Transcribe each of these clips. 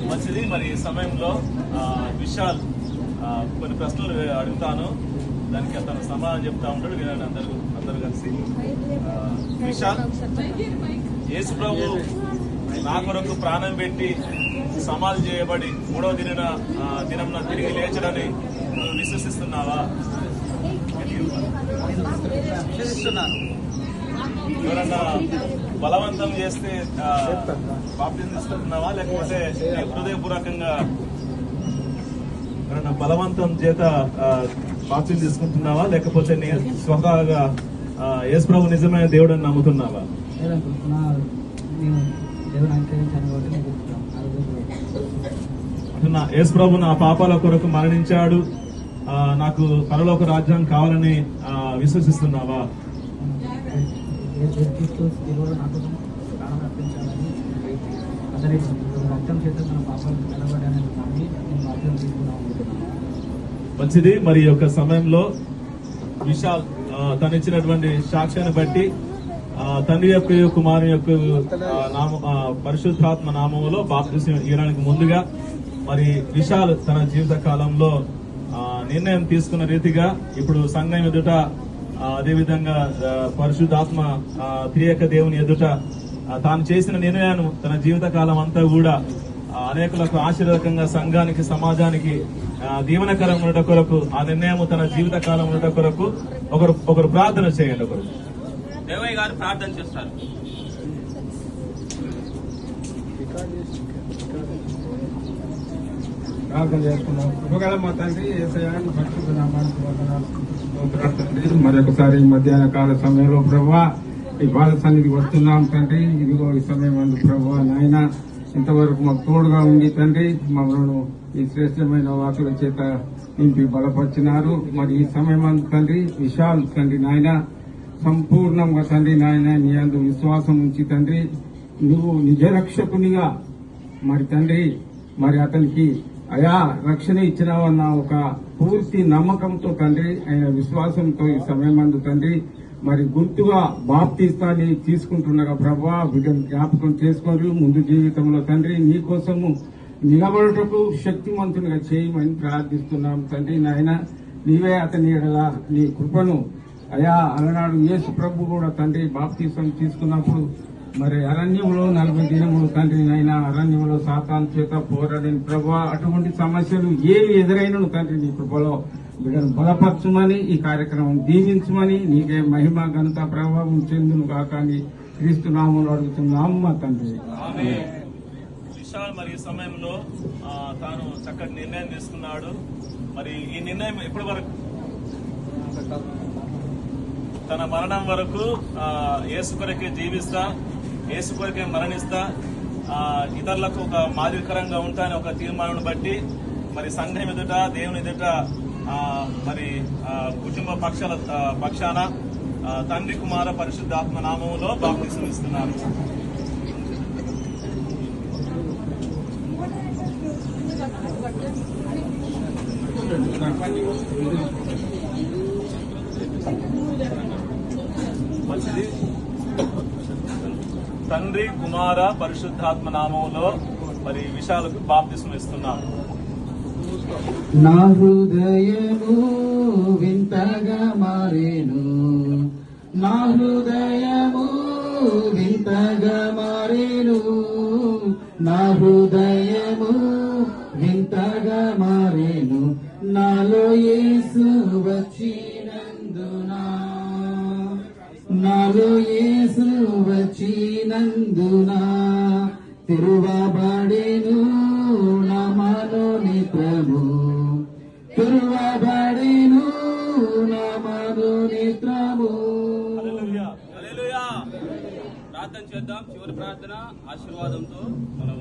మంచిది. మరి ఈ సమయంలో విశాల్ కొన్ని ప్రశ్నలు అడుగుతాను, దానికి అతను సమాధానం చెప్తా ఉంటాడు. వినండి అందరూ కలిసి. విశాల్, యేసు ప్రభు నా కొరకు ప్రాణం పెట్టి సమాధి చేయబడి 3వ దినం తిరిగి లేచడని నువ్వు విశ్వసిస్తున్నావా? ఎవరన్నా బలవంతం చేస్తే బాప్టిజం తీసుకుంటున్నావా, లేకపోతే హృదయపూర్వకంగా ఎవరన్నా బలవంతం చేత బాప్టిజం తీసుకుంటున్నావా, లేకపోతే నీ స్వతహాగా యేసు ప్రభు నిజమైన దేవుడు అని నమ్ముతున్నావా? అంటున్నా, యేసు ప్రభు నా పాపాల కొరకు మరణించాడు, నాకు పరలోక రాజ్యం కావాలని విశ్వసిస్తున్నావా? మంచిది. మరి యొక్క సమయంలో విశాల్ తనిచ్చినటువంటి సాక్ష్యాన్ని బట్టి తండ్రి యొక్క కుమారుని యొక్క పరిశుద్ధాత్మ నామములో బాప్తిసం ఇవ్వడానికి ముందుగా మరి విశాల్ తన జీవిత కాలంలో నిర్ణయం తీసుకున్న రీతిగా ఇప్పుడు సంఘం ఎదుట, అదేవిధంగా పరిశుద్ధాత్మ త్రియేక దేవుని ఎదుట తాను చేసిన నిర్ణయాన్ని తన జీవిత కాలం అంతా కూడా అనేకులకు ఆశీర్వాదకంగా, సంఘానికి, సమాజానికి దీవెనకరం ఉండట కొరకు, ఆ నిర్ణయం తన జీవిత కాలం ఉండట కొరకు ఒకరు ప్రార్థన చేయండి. ఒకరు దేవయ్య గారు ప్రార్థన చేస్తారు. ప్రార్థన చేసుకున్నాం. కృపగల మా తండ్రి యేసయ్యను పరిశుద్ధ నామానికి వందనాలు. మరొకసారి మధ్యాహ్న కాల సమయంలో ప్రభువా ఈ బాల సన్నిధి వస్తున్నాం తండ్రి. ఇదిగో ఈ సమయం అందు ప్రభువా నాయన ఇంతవరకు మాకు తోడుగా ఉండి తండ్రి మమ్మల్ని ఈ శ్రేష్టమైన వాకుల చేత నింపి బలపరిచినారు. మరి ఈ సమయం అందు తండ్రి విశాల్ తండ్రి నాయన సంపూర్ణంగా తండ్రి నాయన నీ అందు విశ్వాసం ఉంచి తండ్రి నువ్వు నిజ రక్షకునిగా మరి తండ్రి మరి అతనికి అయా రక్షణ ఇచ్చినావన్న ఒక పూర్తి నమ్మకంతో తండ్రి ఆయన విశ్వాసంతో ఈ సమయం అందు తండ్రి మరి గుర్తుగా బాప్తిస్తాన్ని తీసుకుంటుండగా ప్రభా బిడ్డను జ్ఞాపకం చేసుకొని ముందు జీవితంలో తండ్రి నీ కోసము నిలబడటకు శక్తివంతునిగా చేయమని ప్రార్థిస్తున్నాం తండ్రి నాయన. నీవే అతని ఎడల నీ కృపను అయా అలనాడు యేసు ప్రభు కూడా తండ్రి బాప్తిసం తీసుకున్నప్పుడు మరి అరణ్యంలో 40 దినములు తండ్రి నైనా అరణ్యంలో సాతాను చేత పోరాడిన ప్రభా అటువంటి సమస్యలు ఏవి ఎదురైనను తండ్రి నీ కృపలో బిడ్డను బలపరచుమని, ఈ కార్యక్రమం దీవించమని, నీకే మహిమ ఘనత ప్రభావం చెందును కాక అని క్రీస్తు నామములో అడుగుతున్నాం మా తండ్రి. విశాల్ మరి ఈ సమయంలో తాను చక్కటి నిర్ణయం తీసుకున్నాడు. మరి ఈ నిర్ణయం ఎప్పటి వరకు, తన మరణం వరకు యేసు కొరకే జీవిస్తా, యేసు కొరకే మరణిస్తా, ఇతరులకు ఒక మాదిరికరంగా ఉంటాయని ఒక తీర్మానం బట్టి మరి సంఘం ఎదుట, దేవుని ఎదుట మరి కుటుంబ పక్షాన తండ్రి కుమార పరిశుద్ధాత్మ నామములో బాప్తిసం ఇస్తున్నారు. మంచిది. తండ్రి కుమార పరిశుద్ధాత్మ నామములో మరి విశాలకు బాప్తిసం ఇస్తున్నారు. నా హృదయము వింతగా మారేను, నా హృదయము వింతగా మారేను, నా హృదయము వింతగా మారేను, నాలో యేసు వచ్చినందునా, నాలో యేసు వచ్చినందునా తిరువబడెను నా మనోనేత్రము, తిరువబడెను నా మనోనేత్రము. ప్రార్థన చేద్దాం. చివరి ప్రార్థన ఆశీర్వాదంతో మనం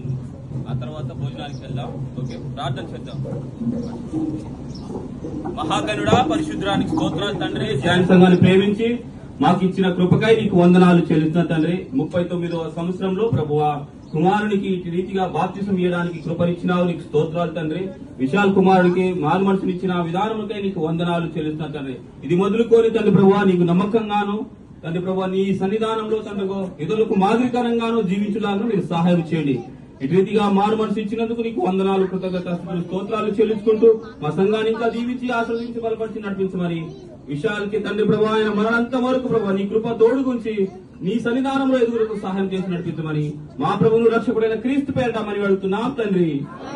ఆ తర్వాత భోజనానికి వెళ్దాం. ఓకే, ప్రార్థన చేద్దాం. మహాగణుడా, పరిశుద్ధానికి స్తోత్రాలు తండ్రి. ధ్యాన సంఘాన్ని ప్రేమించి మాకు ఇచ్చిన కృపకై నీకు వందనాలు చెల్లిస్తున్నా తండ్రి. 39వ సంవత్సరంలో ప్రభువా కుమారునికి ఇటు రీతిగా బాప్తిసం ఇవ్వడానికి కృపనిచ్చినావు, నీకు స్తోత్రాలు తండ్రి. విశాల్ కుమారుడికి మారు మనసునిచ్చిన విధానములకై నీకు వందనాలు చెల్లిస్తున్నా తండ్రి. ఇది మొదలుకొని తండ్రి ప్రభువా నీకు నమ్మకంగాను తండ్రి ప్రభువా నీ సన్నిధానంలో తండ్రి ఇతరులకు మాదిరికరంగాను జీవించడానికి మీరు సహాయం చేయండి. ఇటు రీతిగా మారు మనసు ఇచ్చినందుకు నీకు వందనాలు, కృతజ్ఞత స్తోత్రాలు చెల్లించుకుంటూ మా సంఘాన్ని ఇంకా దీవించి ఆశ్రదించి బలపరిచి నడిపించమని విషయాలకి తండ్రి ప్రభు ఆయన మరణంత వరకు ప్రభు నీ కృప తోడు గురించి నీ సన్నిధానంలో ఎదుగులకు సహాయం చేసి నడిపించమని మా ప్రభువును రక్షకుడైన క్రీస్తు పేరట మరి వెళ్తున్నాం తండ్రి.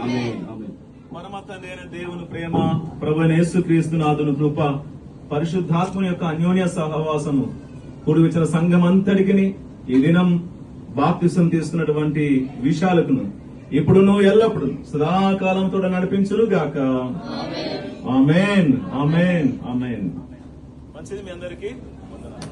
ఆమేన్. ఆమేన్. పరమ తండ్రి అయిన దేవుని ప్రేమ, ప్రభువైన యేసుక్రీస్తు నాథుని కృప, పరిశుద్ధాత్మని యొక్క అన్యోన్య సహవాసము కూడి వచ్చిన సంఘం అంతటికి ఈ దినం బాప్తిసం తీసుకున్నటువంటి విషయాలకును ఇప్పుడును ఎల్లప్పుడు సదాకాలంతో నడిపించును గాక. ఆమేన్. ఆమేన్. ఆమేన్. మంచిది మీ అందరికీ. వందనాలు.